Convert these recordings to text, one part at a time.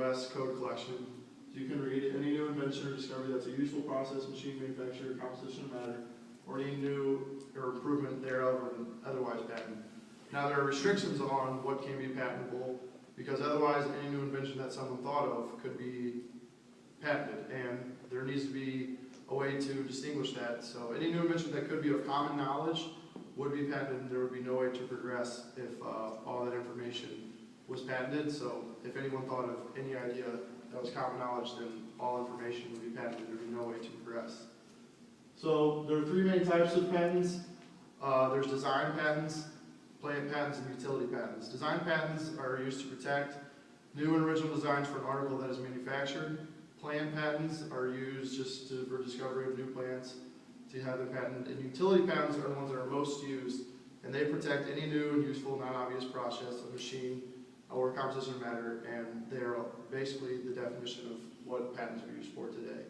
U.S. code collection. You can read any new invention or discovery that's a useful process, machine manufacture, composition of matter, or any new or improvement thereof or otherwise patent. Now there are restrictions on what can be patentable, because otherwise any new invention that someone thought of could be patented, and there needs to be a way to distinguish that. So any new invention that could be of common knowledge would be patented, and there would be no way to progress if all that information was patented. So if anyone thought of any idea that was common knowledge, then all information would be patented. There would be no way to progress. So there are three main types of patents. There's design patents, plant patents, and utility patents. Design patents are used to protect new and original designs for an article that is manufactured. Plant patents are used just for discovery of new plants to have them patented. And utility patents are the ones that are most used, and they protect any new and useful, non-obvious process of machine or composition of matter, and they are basically the definition of what patents are used for today.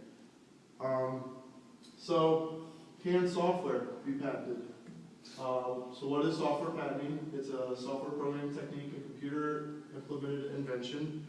So, can software be patented? So what is software patenting? It's a software programming technique and computer implemented invention.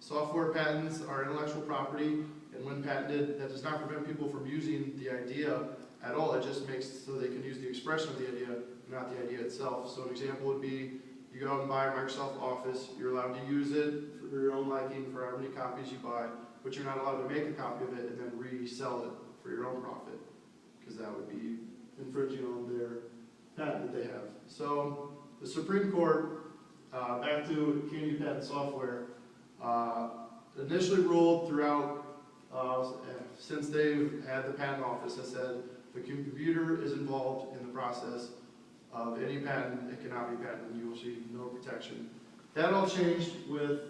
Software patents are intellectual property, and when patented, that does not prevent people from using the idea at all. It just makes so they can use the expression of the idea, not the idea itself. So an example would be, you go out and buy a Microsoft Office, you're allowed to use it for your own liking for how many copies you buy, but you're not allowed to make a copy of it and then resell it for your own profit, because that would be infringing on their patent that they have. So the Supreme Court, back to can you patent software, initially ruled throughout, since they've had the patent office, has said the computer is involved in the process of any patent, it cannot be patented. You will see no protection. That all changed with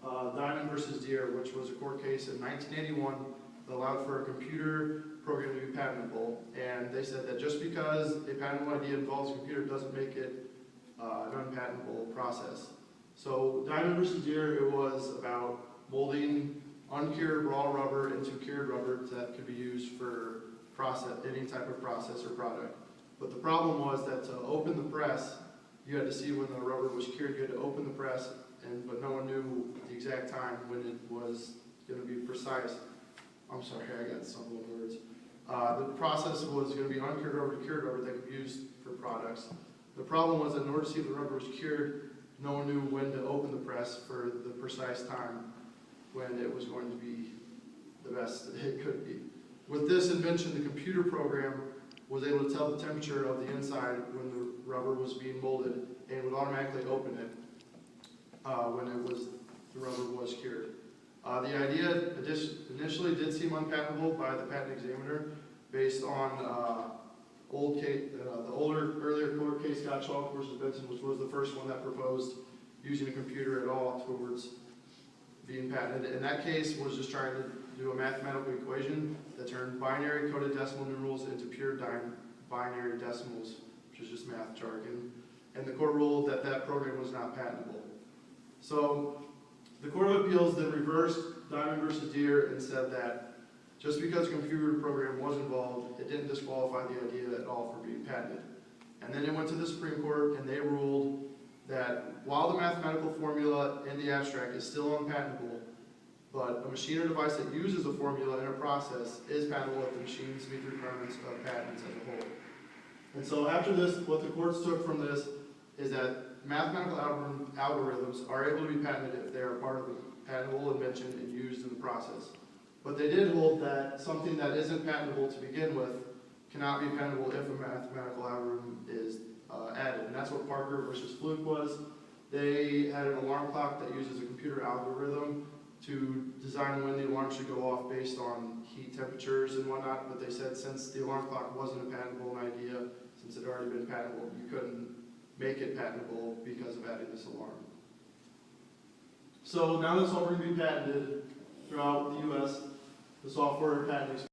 Diamond versus Deere, which was a court case in 1981 that allowed for a computer program to be patentable. And they said that just because a patentable idea involves a computer doesn't make it an unpatentable process. So Diamond versus Deere, it was about molding uncured raw rubber into cured rubber that could be used for any type of process or product. But the problem was that to open the press, you had to see when the rubber was cured. You had to open the press, but no one knew the exact time when it was going to be precise. I'm sorry, I got some words. The process was going to be uncured rubber to cured rubber that could be used for products. The problem was that in order to see if the rubber was cured, no one knew when to open the press for the precise time when it was going to be the best it could be. With this invention, the computer program was able to tell the temperature of the inside when the rubber was being molded, and would automatically open it when the rubber was cured. The idea initially did seem unpatentable by the patent examiner based on the earlier court case, Scott Chalk versus Benson, which was the first one that proposed using a computer at all towards being patented. And that case was just trying to do a mathematical equation that turned binary coded decimal numerals into pure binary decimals, which is just math jargon. And the court ruled that that program was not patentable. So the Court of Appeals then reversed Diamond versus Deere and said that just because a computer program was involved, it didn't disqualify the idea at all for being patented. And then it went to the Supreme Court, and they ruled that while the mathematical formula in the abstract is still unpatentable, but a machine or device that uses a formula in a process is patentable if the machines meet the requirements of patents as a whole. And so after this, what the courts took from this is that mathematical algorithms are able to be patented if they are part of a patentable invention and used in the process. But they did hold that something that isn't patentable to begin with cannot be patentable if a mathematical algorithm is added. And that's what Parker versus Fluke was. They had an alarm clock that uses a computer algorithm to design when the alarm should go off based on heat temperatures and whatnot, but they said since the alarm clock wasn't a patentable idea, since it had already been patentable, you couldn't make it patentable because of adding this alarm. So now that software can be patented throughout the U.S., the software patent